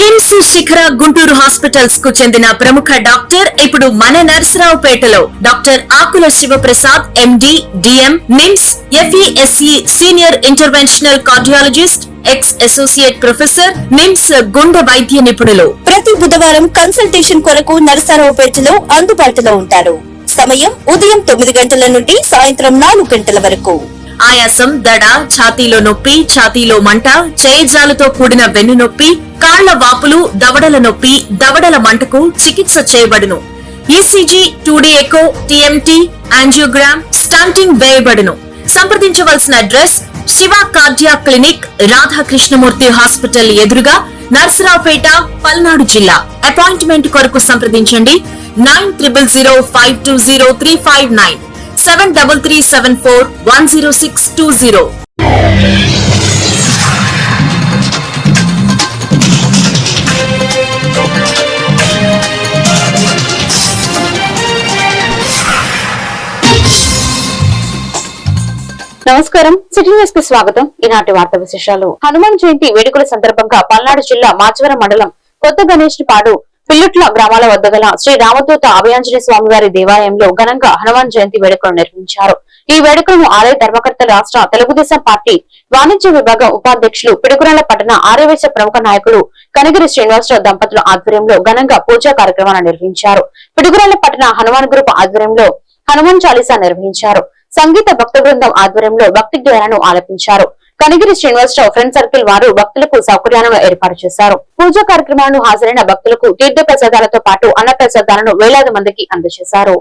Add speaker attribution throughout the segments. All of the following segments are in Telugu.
Speaker 1: కిమ్స్ శిఖర గుంటూరు హాస్పిటల్స్ కు చెందిన ప్రముఖ డాక్టర్ ఇప్పుడు మన నర్సరావుపేటలో doctor Akula Sivaprasad MD DM NIMS FESE senior interventional cardiologist ex associate professor NIMS గుండె వైద్య నిపుణులు
Speaker 2: ప్రతి బుధవారం కన్సల్టేషన్ కొరకు నర్సరావుపేటలో అందుబాటులో ఉంటారు. సమయం ఉదయం 9 గంటల నుండి సాయంత్రం 4 గంటల వరకు.
Speaker 1: ఆయాసం, దడ, ఛాతీలో నొప్పి, ఛాతీలో మంట, చేయిజాలతో కూడిన వెన్ను నొప్పి, కాళ్ల వాపులు, దవడల నొప్పి, దవడల మంటకు చికిత్స చేయబడును. ECG, 2D echo, TMT, angiogram, stenting వేయబడును. సంప్రదించవలసిన address Siva cardiac clinic, Radhakrishnamurthy hospital ఎదురుగా, నర్సరావుపేట, పల్నాడు జిల్లా. అపాయింట్మెంట్ కొరకు సంప్రదించండి 9000520359 7337410620.
Speaker 3: నమస్కారం, సిటీ న్యూస్ కి స్వాగతం. ఈనాటి వార్తా విశేషాలు. హనుమాన్ జయంతి వేడుకల సందర్భంగా పల్నాడు జిల్లా మాచవరం మండలం కొత్త గణేష్ పాడు పిల్లుట్ల గ్రామాల వద్ద గల శ్రీ రామదూత అభయాంజనేయ స్వామి వారి దేవాలయంలో ఘనంగా హనుమాన్ జయంతి వేడుకలు నిర్వహించారు. ఈ వేడుకలను ఆలయ ధర్మకర్త రాష్ట్ర తెలుగుదేశం పార్టీ వాణిజ్య విభాగం ఉపాధ్యక్షులు పిడుగురాళ్ల పట్టణ ఆర్యవేశ ప్రముఖ నాయకులు కనగిరి శ్రీనివాసరావు దంపతుల ఆధ్వర్యంలో ఘనంగా పూజా కార్యక్రమాన్ని నిర్వహించారు. పిడుగురాళ్ల పట్టణ హనుమాన్ గ్రూప్ ఆధ్వర్యంలో హనుమాన్ చాలీసా నిర్వహించారు. సంగీత భక్త బృందం ఆధ్వర్యంలో భక్తి గేయాలను ఆలపించారు. కనగిరి శ్రీనివాసరావు ఫ్రెండ్ సర్కిల్ వారు భక్తులకు సౌకర్యాలను ఏర్పాటు చేశారు. పూజా కార్యక్రమాలను హాజరైన భక్తులకు తీర్థ ప్రసాదాలతో పాటు అన్న ప్రసాదాలను వేలాది మందికి అందజేశారు.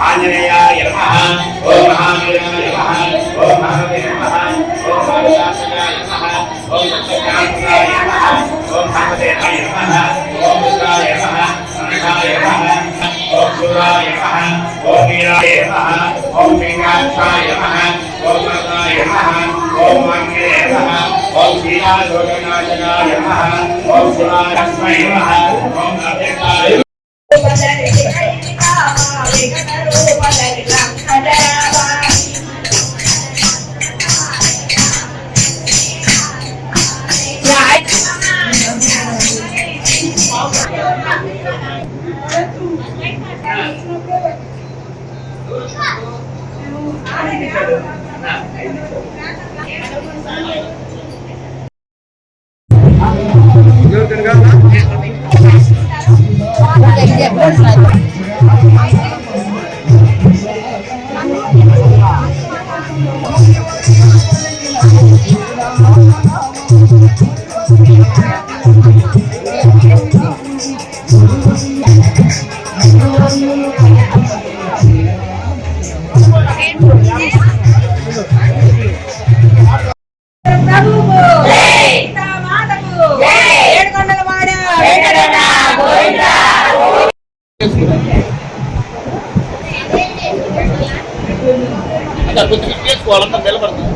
Speaker 4: ఆంజనేయాయ నమః. ఓం మహావీరాయ నమః. ఓం మహావీరాయ నమః. ఓం మహావీరాయ నమః. ఓం సత్యకాంతాయ నమః. ఓం మహాదేవాయ నమః. ఓం రుద్రాయ నమః. సంఘాయ నమః. ఓం సూరాయ నమః. ఓం వీరాయ నమః. ఓం శ్రీకాంతాయ నమః. ఓం వరదాయ నమః. ఓం మంగళాయ నమః. ఓం శ్రీరాజోగనాథాయ నమః. ఓం శివాయ నమః. ఓం అభ్యర్థాయ
Speaker 5: కొద్దిగా చేసుకోవాలన్నా నిలబడుతుంది.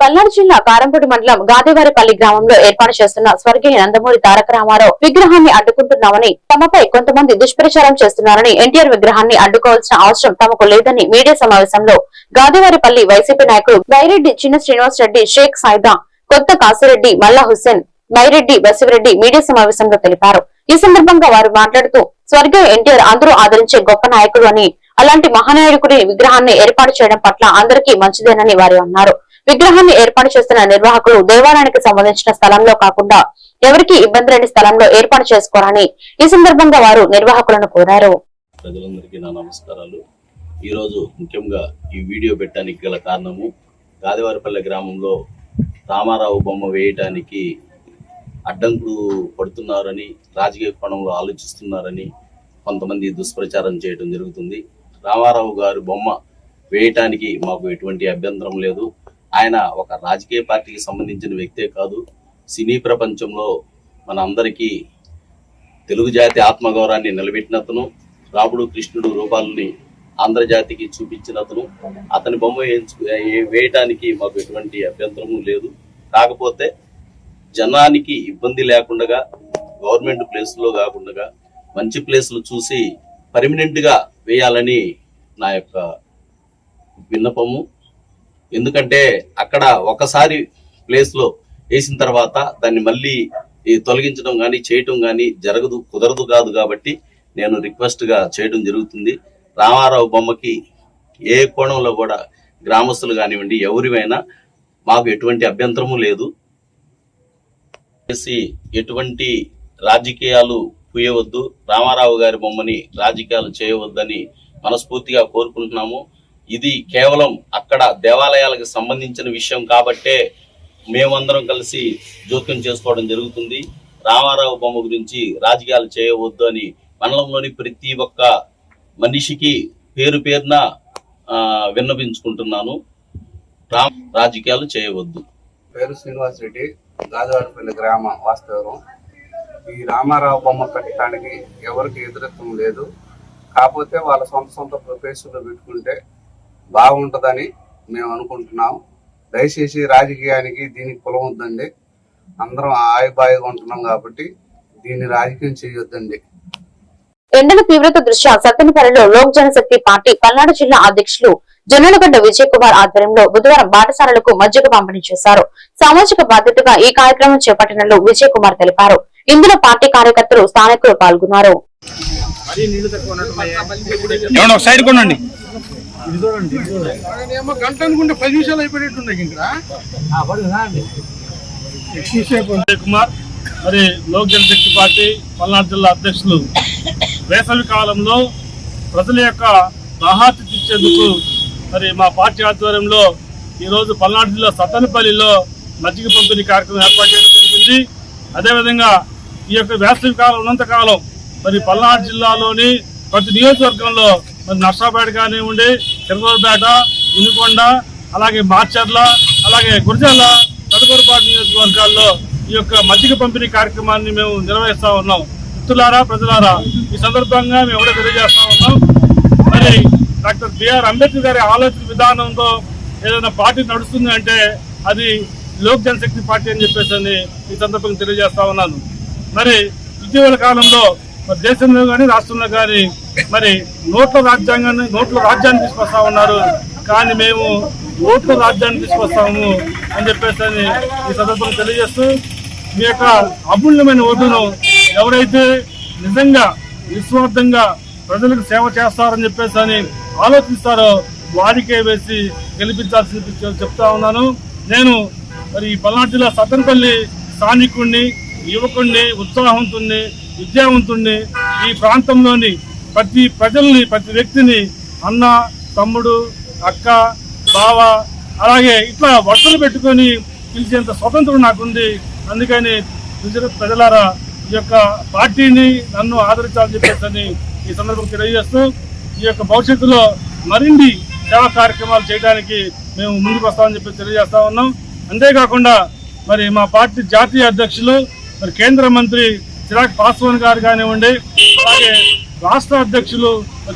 Speaker 3: పల్నాడు జిల్లా కారంపూడి మండలం గాదివారిపల్లి గ్రామంలో ఏర్పాటు చేస్తున్న స్వర్గీయ నందమూరి తారక రామారావు విగ్రహాన్ని అడ్డుకుంటున్నామని, తమపై కొంతమంది దుష్ప్రచారం చేస్తున్నారని, ఎన్టీఆర్ విగ్రహాన్ని అడ్డుకోవాల్సిన అవసరం తమకు లేదని మీడియా సమావేశంలో గాదివారిపల్లి వైసీపీ నాయకులు బైరెడ్డి చిన్న శ్రీనివాస్ రెడ్డి, షేక్ సాయిదా, కొత్త కాసిరెడ్డి, మల్లా హుస్సేన్, బైరెడ్డి బసిరెడ్డి మీడియా సమావేశంలో తెలిపారు. ఈ సందర్భంగా వారు మాట్లాడుతూ స్వర్గీయ ఎన్టీఆర్ అందరూ ఆదరించే గొప్ప నాయకుడు అని, అలాంటి మహానాయకుడి విగ్రహాన్ని ఏర్పాటు చేయడం పట్ల అందరికీ మంచిదేనని వారు అన్నారు. విగ్రహాన్ని ఏర్పాటు చేస్తున్న నిర్వాహకులు దేవాలయానికి సంబంధించిన స్థలంలో కాకుండా ఎవరికి ఇబ్బంది లేని స్థలంలో ఏర్పాటు చేసుకోవాలని ఈ సందర్భంగా వారు నిర్వాహకులను కోరారు.
Speaker 5: ప్రజలందరికీ నా నమస్కారాలు. ఈ రోజు ముఖ్యంగా ఈ వీడియో పెట్టడానికి గల కారణము, గాదివారిపల్లి గ్రామంలో రామారావు బొమ్మ వేయటానికి అడ్డంకులు పడుతున్నారని, రాజకీయ కోణంలో ఆలోచిస్తున్నారని కొంతమంది దుష్ప్రచారం చేయడం జరుగుతుంది. రామారావు గారి బొమ్మ వేయటానికి మాకు ఎటువంటి అభ్యంతరం లేదు. ఆయన ఒక రాజకీయ పార్టీకి సంబంధించిన వ్యక్తే కాదు, సినీ ప్రపంచంలో మన అందరికీ తెలుగు జాతి ఆత్మగౌరవాన్ని నిలబెట్టినతను, రాముడు కృష్ణుడు రూపాలని ఆంధ్రజాతికి చూపించినతను. అతని బొమ్మ వేయటానికి మాకు ఎటువంటి అభ్యంతరము లేదు. కాకపోతే జనానికి ఇబ్బంది లేకుండా, గవర్నమెంట్ ప్లేస్లో కాకుండా మంచి ప్లేస్లు చూసి పర్మనెంట్ గా వేయాలని నా యొక్క విన్నపము. ఎందుకంటే అక్కడ ఒకసారి ప్లేస్ లో వేసిన తర్వాత దాన్ని మళ్ళీ తొలగించడం కానీ చేయటం కానీ కుదరదు కాదు. కాబట్టి నేను రిక్వెస్ట్ గా చేయడం జరుగుతుంది. రామారావు బొమ్మకి ఏ కోణంలో కూడా గ్రామస్తులు కానివ్వండి, ఎవరివైనా మాకు ఎటువంటి అభ్యంతరము లేదు. ఎటువంటి రాజకీయాలు పూయవద్దు, రామారావు గారి బొమ్మని రాజకీయాలు చేయవద్దని మనస్ఫూర్తిగా కోరుకుంటున్నాము. ఇది కేవలం అక్కడ దేవాలయాలకు సంబంధించిన విషయం కాబట్టే మేమందరం కలిసి జోక్యం చేసుకోవడం జరుగుతుంది. రామారావు బొమ్మ గురించి రాజకీయాలు చేయవద్దు అని మండలంలోని ప్రతి ఒక్క మనిషికి పేరు పేరున విన్నపించుకుంటున్నాను. రాజకీయాలు చేయవద్దు.
Speaker 6: పేరు శ్రీనివాస్ రెడ్డి, గాదివారిపల్లి గ్రామ వాస్తవం. ఈ రామారావు బొమ్మ పెట్టడానికి ఎవరికి ఎదురెత్తం లేదు. కాకపోతే వాళ్ళ సొంత ప్రొఫెషన్లో పెట్టుకుంటే బాగుంటుందని మేము అనుకుంటున్నాం. దయచేసి రాజకీయానికి దీనికి కులం వద్దండి. అందరం ఆయుబాయిగా ఉంటున్నాం కాబట్టి దీన్ని రాజకీయం చేయొద్దండి.
Speaker 3: ఎండల తీవ్రత దృష్ట్యా సత్తెనపల్లిలో లోక్ జనశక్తి పార్టీ పల్నాడు జిల్లా అధ్యక్షులు జొన్నలగడ్డ విజయ్ కుమార్ ఆధ్వర్యంలో బుధవారం పాఠశాలలకు మజ్జిగ పంపిణీ చేశారు. సామాజిక బాధ్యతగా ఈ కార్యక్రమం చేపట్టినట్లు విజయ్ కుమార్ తెలిపారు. ఇందులో పార్టీ కార్యకర్తలు, స్థానికులు పాల్గొన్నారు.
Speaker 7: మరి లోక్ జనశక్తి పార్టీ పల్నాడు జిల్లా అధ్యక్షులు వేసవి కాలంలో ప్రజల యొక్క దాహార్తి తీర్చేందుకు మరి మా పార్టీ ఆధ్వర్యంలో ఈరోజు పల్నాడు జిల్లా సత్తెనపల్లిలో మజ్జిగ పంపిణీ కార్యక్రమం ఏర్పాటు చేయడం జరిగింది. అదేవిధంగా ఈ యొక్క వేసవి కాలం ఉన్నంతకాలం మరి పల్నాడు జిల్లాలోని ప్రతి నియోజకవర్గంలో మరి నర్సాపేట కానివ్వండి, చిరకూరుపేట, ఉనికొండ, అలాగే మార్చర్ల, అలాగే గురజాల, పెదకూరుపాటు నియోజకవర్గాల్లో ఈ యొక్క మజ్జిగ పంపిణీ కార్యక్రమాన్ని మేము నిర్వహిస్తా ఉన్నాం. మిత్రులారా, ప్రజలారా, ఈ సందర్భంగా మేము ఎవరో తెలియజేస్తా ఉన్నాం. మరి డాక్టర్ బిఆర్ అంబేద్కర్ గారి ఆలోచన విధానంతో ఏదైనా పార్టీ నడుస్తుంది అంటే అది లోక్ జనశక్తి పార్టీ అని చెప్పేసి ఈ సందర్భంగా తెలియజేస్తా ఉన్నాను. మరి ఇటీవల కాలంలో మరి దేశంలో కానీ రాష్ట్రంలో కానీ మరి నోట్ల రాజ్యాన్ని తీసుకొస్తా ఉన్నారు. కానీ మేము ఓట్ల రాజ్యాన్ని తీసుకొస్తాము అని చెప్పేసి ఈ సందర్భంగా తెలియజేస్తూ మీ యొక్క అమూల్యమైన ఓటును ఎవరైతే నిజంగా నిస్వార్థంగా ప్రజలకు సేవ చేస్తారని చెప్పేసి అని ఆలోచిస్తారో వారికే వేసి గెలిపించాల్సి చెప్తా ఉన్నాను. నేను మరి పల్నాడు జిల్లా సత్తెనపల్లి స్థానికుడిని, యువకుడిని, ఉత్సాహవంతుణ్ణి, విద్యావంతుణ్ణి, ఈ ప్రాంతంలోని ప్రతి ప్రజల్ని, ప్రతి వ్యక్తిని అన్న, తమ్ముడు, అక్క, బావ అలాగే ఇట్లా వరుసలు పెట్టుకొని పిలిచేంత స్వతంత్రం నాకుంది. అందుకని ప్రజలారా ఈ యొక్క పార్టీని నన్ను ఆదరించాలని చెప్పేసి ఈ సందర్భంగా తెలియజేస్తూ ఈ యొక్క భవిష్యత్తులో మరిన్ని సేవా కార్యక్రమాలు చేయడానికి మేము ముందుకు వస్తామని చెప్పి తెలియజేస్తా ఉన్నాం. అంతేకాకుండా మరి మా పార్టీ జాతీయ అధ్యక్షులు, మరి కేంద్ర మంత్రి చిరాగ్ పాస్వాన్ గారు కానివ్వండి, అలాగే రాష్ట్ర అధ్యక్షులు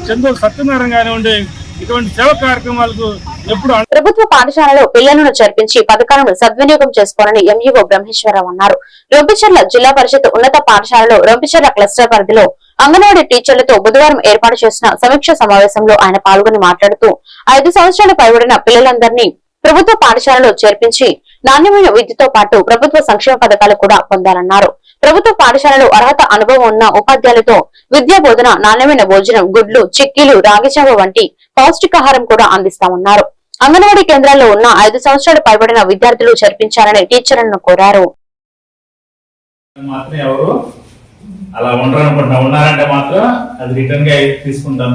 Speaker 7: చంద్రబాబు సత్యనారాయణ కానివ్వండి, ఇటువంటి సేవా కార్యక్రమాలకు ఎప్పుడు
Speaker 3: ప్రభుత్వ పాఠశాలలో పిల్లలను చేర్పించి పథకాలను సద్వినియోగం చేసుకోవాలని ఎంఈఓ బ్రహ్మేశ్వరరావు అన్నారు. రొంపిచెర్ల జిల్లా పరిషత్ ఉన్నత పాఠశాలలో రొంపిచెర్ల క్లస్టర్ పరిధిలో అంగన్వాడీ టీచర్లతో బుధవారం ఏర్పాటు చేసిన సమీక్ష సమావేశంలో ఆయన పాల్గొని మాట్లాడుతూ 5 సంవత్సరాలు పైబడిన పిల్లలందరినీ ప్రభుత్వ పాఠశాలలో చేర్పించి నాణ్యమైన విద్యతో పాటు ప్రభుత్వ సంక్షేమ పథకాలు కూడా పొందాలన్నారు. ప్రభుత్వ పాఠశాలలో అర్హత అనుభవం ఉన్న ఉపాధ్యాయులతో విద్యా బోధన, నాణ్యమైన భోజనం, గుడ్లు, చిక్కీలు, రాగిజావ వంటి పౌష్టికాహారం కూడా అందిస్తామన్నారు. అంగన్వాడీ కేంద్రాల్లో ఉన్న 5 సంవత్సరాలు పైబడిన విద్యార్థులు చేర్పించాలని టీచర్లను కోరారు.
Speaker 8: అలా ఉండరనుకుంటా, ఉన్నారంటే మాత్రం అది రిటర్న్ గా తీసుకుంటాం.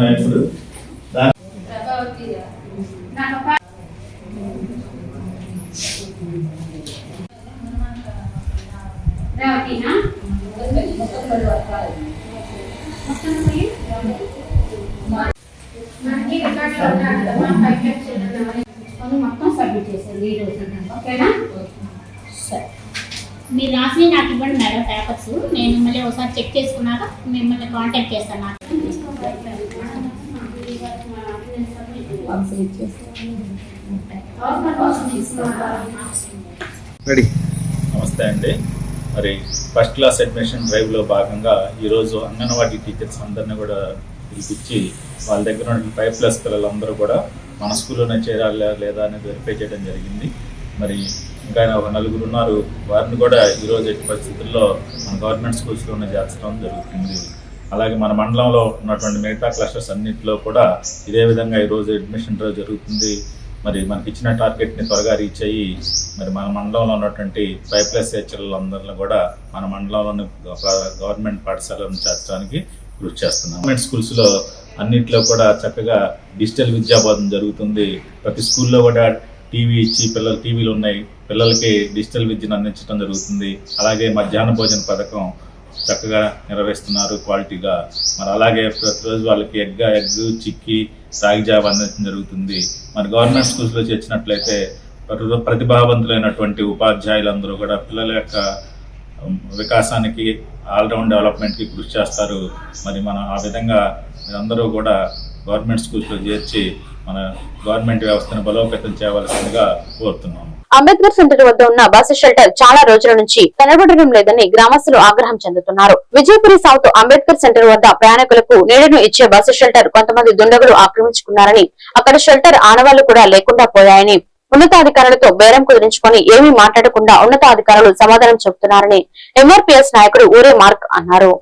Speaker 8: ఇప్పుడు
Speaker 9: మొత్తం సబ్మిట్ చేశారు ఈ రోజు. ఓకేనా? సరే, మీరు రాసి నాకు ఇవ్వండి మేడం పేపర్స్. నేను మిమ్మల్ని ఒకసారి చెక్ చేసుకున్నాక మిమ్మల్ని కాంటాక్ట్ చేస్తాను.
Speaker 8: నమస్తే అండి. మరి ఫస్ట్ క్లాస్ అడ్మిషన్ డ్రైవ్ లో భాగంగా ఈరోజు అంగన్వాడీ టీచర్స్ అందరినీ కూడా పిలిపించి వాళ్ళ దగ్గర ఉన్న 5+ పిల్లలందరూ కూడా మన స్కూల్లోనే చేరాలి లేదా అనేది వెరిఫై చేయడం జరిగింది. మరి ఇంకా ఒక 4 ఉన్నారు, వారిని కూడా ఈరోజు ఎట్టి పరిస్థితుల్లో మన గవర్నమెంట్ స్కూల్స్లోనే చేర్చడం జరుగుతుంది. అలాగే మన మండలంలో ఉన్నటువంటి మిగతా క్లస్టర్స్ అన్నింటిలో కూడా ఇదే విధంగా ఈరోజు అడ్మిషన్ డ్రైవ్ జరుగుతుంది. మరి మనకి ఇచ్చిన టార్గెట్ని త్వరగా రీచ్ అయ్యి మరి మన మండలంలో ఉన్నటువంటి 5+ హెచ్ఎల్లందరినీ కూడా మన మండలంలోని గవర్నమెంట్ పాఠశాలను చేర్చడానికి కృషి చేస్తున్నాం. గవర్నమెంట్ స్కూల్స్లో అన్నింటిలో కూడా చక్కగా డిజిటల్ విద్యాబోధన జరుగుతుంది. ప్రతి స్కూల్లో కూడా టీవీ ఇచ్చి టీవీలు ఉన్నాయి, పిల్లలకి డిజిటల్ విద్యను అందించడం జరుగుతుంది. అలాగే మధ్యాహ్న భోజన పథకం చక్కగా నిర్వహిస్తున్నారు క్వాలిటీగా. మరి అలాగే ప్రతిరోజు వాళ్ళకి ఎగ్, చిక్కీ, రాగి జావ అందించడం జరుగుతుంది. మరి గవర్నమెంట్ స్కూల్స్లో చేర్చినట్లయితే ప్రతిభావంతులైనటువంటి ఉపాధ్యాయులందరూ కూడా పిల్లల యొక్క వికాసానికి, ఆల్రౌండ్ డెవలప్మెంట్కి కృషి చేస్తారు. మరి మనం ఆ విధంగా అందరూ కూడా గవర్నమెంట్ స్కూల్స్లో చేర్చి మన గవర్నమెంట్ వ్యవస్థను బలోపేతం చేయవలసిందిగా కోరుతున్నాము.
Speaker 3: అంబేద్కర్ సెంటర్ వద్ద ఉన్న బస్సు షెల్టర్ చాలా రోజుల నుంచి కనబడడం లేదని గ్రామస్తులు ఆగ్రహం చెందుతున్నారు. విజయపురి సౌత్ అంబేద్కర్ సెంటర్ వద్ద ప్రయాణికులకు నీడను ఇచ్చే బస్సు షెల్టర్ కొంతమంది దుండగులు ఆక్రమించుకున్నారని, అక్కడ షెల్టర్ ఆనవాళ్లు కూడా లేకుండా పోయాయని, ఉన్నతాధికారులతో బేరం కుదిరించుకొని ఏమీ మాట్లాడకుండా ఉన్నతాధికారులు సమాధానం చెబుతున్నారని ఎంఆర్పీఎస్ నాయకుడు ఊరే మార్క్ అన్నారు.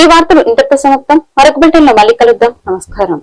Speaker 3: ఈ వార్తలు ఇంతటితో సమాప్తం. మరొక బులెటిన్ లో మళ్ళీ కలుద్దాం. నమస్కారం.